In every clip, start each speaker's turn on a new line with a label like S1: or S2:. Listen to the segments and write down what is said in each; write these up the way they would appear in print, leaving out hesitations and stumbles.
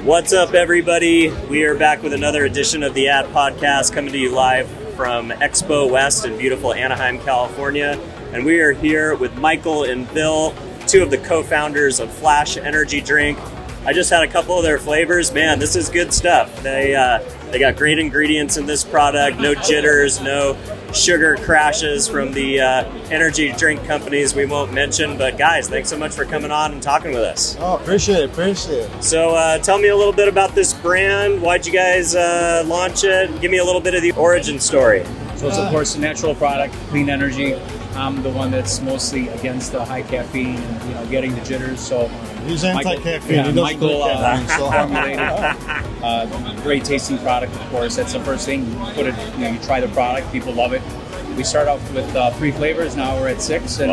S1: What's up, everybody? We are back with another edition of the Ad Podcast, coming to you live from Expo West in beautiful Anaheim, California. And we are here with Micheal and Bill, two of the co-founders of Flash Energy Drink. I just had a couple of their flavors. Man, this is good stuff. They got great ingredients in this product. No jitters, no sugar crashes from the energy drink companies we won't mention. But guys, thanks so much for coming on and talking with us.
S2: Oh, appreciate it.
S1: So tell me a little bit about this brand. Why'd you guys launch it? Give me a little bit of the origin story.
S3: So it's, of course, a natural product, clean energy. I'm the one that's mostly against the high caffeine and getting the jitters. So
S2: he's anti-caffeine.
S3: Yeah, Micheal formulate great tasting product, of course. That's the first thing. You put it, you try the product, people love it. We start off with 3 flavors. Now we're at 6, and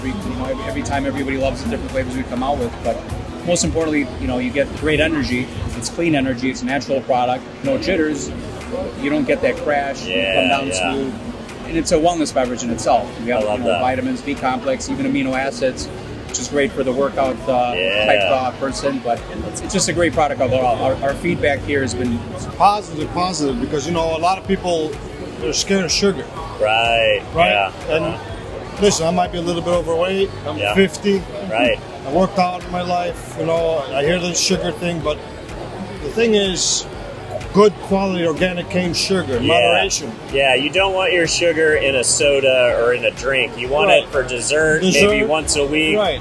S3: we keep every time everybody loves the different flavors we come out with. But most importantly, you get great energy. It's clean energy. It's a natural product. No jitters. You don't get that crash. You come down smooth. And it's a wellness beverage in itself. We have vitamins, B complex, even amino acids, which is great for the workout type person. But it's just a great product overall. Our feedback here has been
S2: positive, because a lot of people are scared of sugar.
S1: Right.
S2: Yeah. And listen, I might be a little bit overweight. I'm 50.
S1: Right.
S2: I worked out in my life. I hear the sugar thing, but the thing is, good quality organic cane sugar in moderation.
S1: Yeah, you don't want your sugar in a soda or in a drink. You want it for dessert, maybe once a week.
S2: Right.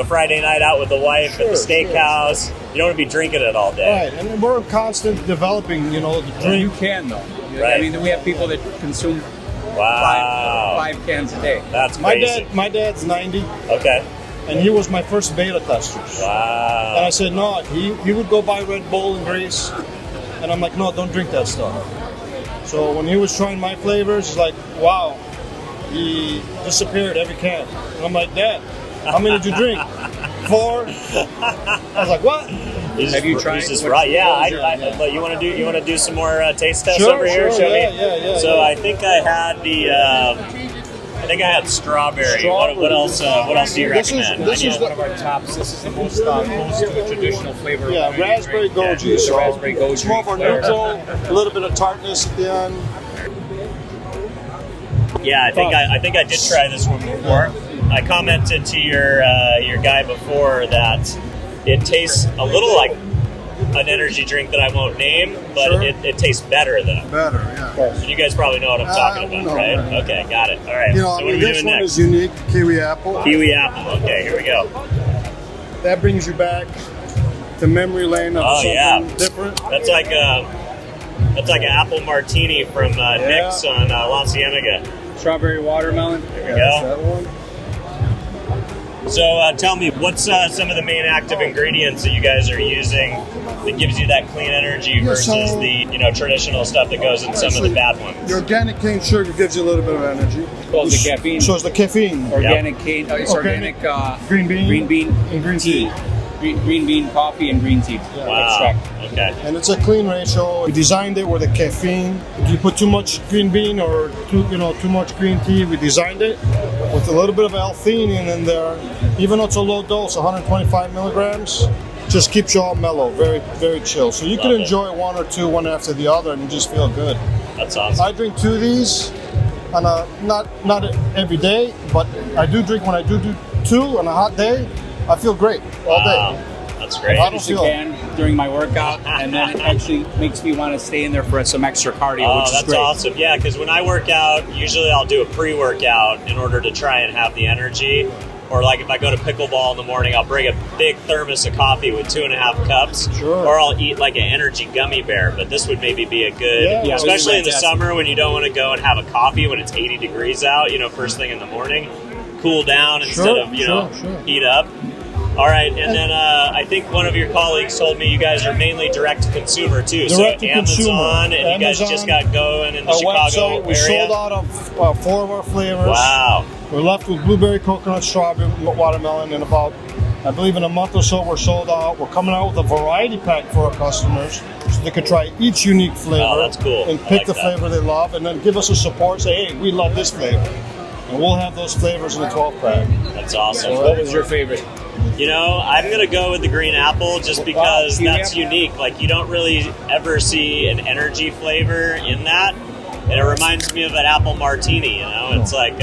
S1: Friday night out with the wife at the steakhouse. You don't want to be drinking it all day.
S2: Right, and we're constantly developing, the drink.
S3: You can, though.
S1: Right.
S3: I mean, we have people that consume 5 cans a day.
S1: That's crazy.
S2: My dad's 90.
S1: Okay.
S2: And he was my first beta tester.
S1: Wow.
S2: And I said, no, he would go buy Red Bull in Greece. And I'm like, no, don't drink that stuff. So when he was trying my flavors, he's like, wow, he disappeared every can. And I'm like, Dad, how many did you drink? 4? I was like, what?
S3: Have you tried?
S1: But you want to do some more taste tests over here? Show me.
S2: Yeah.
S1: So I think I had the. I strawberry. What else do you recommend?
S3: This is one of our tops. This is the most close to a traditional flavor.
S2: Yeah, raspberry goji.
S3: So raspberry goji.
S2: It's more of a neutral, a little bit of tartness at the end.
S1: Yeah, I think I did try this one before. I commented to your guy before that it tastes a little like an energy drink that I won't name, but it tastes better though.
S2: Better, yeah.
S1: You guys probably know what I'm talking about, right? Okay, got it. All right. So what are we
S2: this
S1: doing
S2: one
S1: next?
S2: is unique, kiwi apple.
S1: Kiwi apple. Okay, here we go.
S2: That brings you back to memory lane of something different.
S1: That's like an apple martini from Nick's on La Cienega.
S3: Strawberry watermelon.
S1: There we go.
S2: That one.
S1: So tell me, what's some of the main active ingredients that you guys are using that gives you that clean energy versus the traditional stuff that goes in some of the bad ones?
S2: The organic cane sugar gives you a little bit of energy.
S3: Well, the caffeine.
S2: So it's the caffeine.
S3: Organic cane. It's organic
S2: green bean
S3: and green tea. Green bean coffee and green tea extract.
S1: Okay.
S2: And it's a clean ratio. We designed it with the caffeine. If you put too much green bean or too much green tea, we designed it with a little bit of L-theanine in there. Even though it's a low dose, 125 milligrams, just keeps you all mellow, very, very chill. So you can enjoy one or two, one after the other, and you just feel good.
S1: That's awesome.
S2: I drink 2 of these on not every day, but I do drink when I do 2 on a hot day. I feel great all day.
S1: That's great.
S3: I finish a can during my workout, and then it actually makes me want to stay in there for some extra cardio, which is great.
S1: That's awesome. Yeah, because when I work out, usually I'll do a pre-workout in order to try and have the energy. Or like if I go to pickleball in the morning, I'll bring a big thermos of coffee with 2.5 cups.
S2: Sure.
S1: Or I'll eat like an energy gummy bear. But this would maybe be a good, especially in the summer when you don't want to go and have a coffee when it's 80 degrees out, first thing in the morning. Cool down instead of, heat up. All right, and then I think one of your colleagues told me you guys are mainly direct-to-consumer, too.
S2: Direct to
S1: Amazon, and you guys just got going in the Chicago
S2: website. We sold out of 4 of our flavors.
S1: Wow.
S2: We're left with blueberry, coconut, strawberry, watermelon, and about, I believe in a month or so, we're sold out. We're coming out with a variety pack for our customers so they can try each unique flavor.
S1: Oh, that's cool.
S2: And pick the flavor they love, and then give us a support. Say, hey, we love this flavor. And we'll have those flavors in a 12-pack.
S1: That's awesome.
S3: What was your favorite?
S1: You know, I'm going to go with the green apple just because that's unique. Like, you don't really ever see an energy flavor in that. And it reminds me of an apple martini, you know? It's like,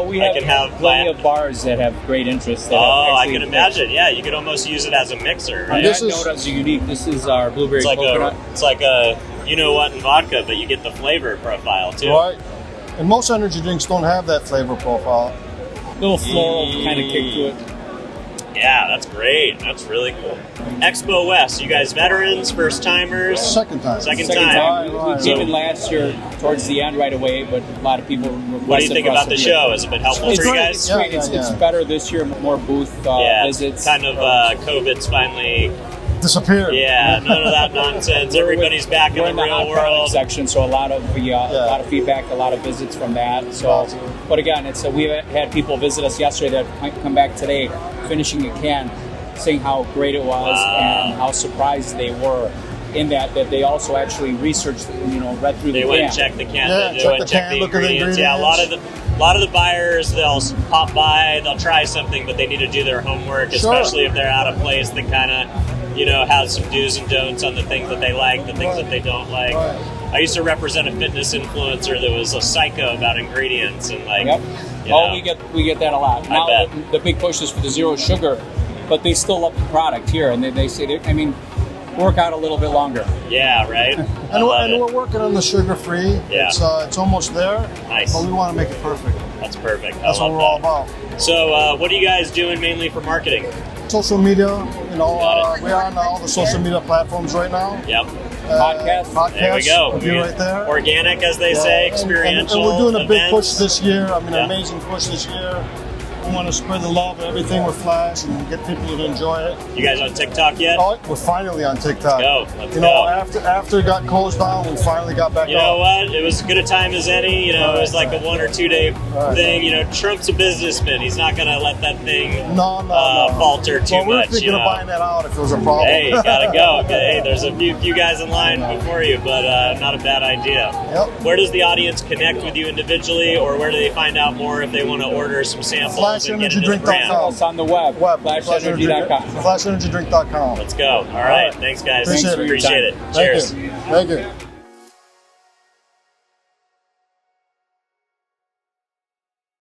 S3: we have plenty of bars that have great interest. That
S1: I can imagine. Yeah, you could almost use it as a mixer, right?
S3: This is unique. This is our blueberry coconut.
S1: It's like a you-know-what in vodka, but you get the flavor profile, too.
S2: Right. And most energy drinks don't have that flavor profile.
S3: Little floral kind of kick to it.
S1: Yeah, that's great. That's really cool. Expo West, you guys veterans, first timers?
S2: Second time.
S1: Second time.
S3: We came in last year towards the end right away, but a lot of people requested.
S1: What do you think about the show? Has it been helpful for you guys?
S3: It's better this year, more booth visits.
S1: Kind of COVID's finally
S2: disappeared.
S1: Yeah, none of that nonsense. Everybody's back in the real world
S3: section, so a lot of feedback, a lot of visits from that. So, but again, we've had people visit us yesterday that come back today, finishing a can, saying how great it was and how surprised they were in that they also actually researched, read through the can.
S1: They went and checked the can.
S2: Yeah,
S1: they went and checked the ingredients. Yeah, a lot of the buyers, they'll pop by, they'll try something, but they need to do their homework, especially if they're at a place that kind of, has some do's and don'ts on the things that they like, the things that they don't like. I used to represent a fitness influencer that was a psycho about ingredients and
S3: we get that a lot. Now the big push is for the zero sugar, but they still love the product here, and they say, work out a little bit longer.
S1: Yeah, right.
S2: and we're working on the sugar-free.
S1: Yeah.
S2: It's almost there.
S1: Nice.
S2: But we want to make it perfect.
S1: That's perfect.
S2: That's what we're all about.
S1: So, what are you guys doing mainly for marketing?
S2: Social media. We're on all the social media platforms right now.
S1: Yep.
S3: Podcast.
S1: There we go.
S2: Right there.
S1: Organic, as they say, experiential.
S2: And we're doing a big push
S1: events.
S2: this year. An amazing push this year. We want to spread the love of everything with Flash and get people to enjoy it.
S1: You guys on TikTok yet?
S2: Oh, we're finally on TikTok.
S1: Let's go.
S2: After it got closed down, we finally got back on.
S1: You know what? It was as good a time as any. It was like a 1 or 2 day thing. Trump's a businessman. He's not going to let that thing falter too much.
S2: We're thinking of buying that out if it was a problem.
S1: Hey, you got to go. Hey, there's a few guys in line before you, but not a bad idea.
S2: Yep.
S1: Where does the audience connect with you individually, or where do they find out more if they want to order some samples?
S2: FlashEnergyDrink.com.
S3: It's on the web. FlashEnergy.com.
S2: FlashEnergyDrink.com.
S1: Let's go. All right. Thanks, guys.
S2: Appreciate it.
S1: Appreciate it.
S2: Thank
S1: Cheers.
S2: you. Thank you.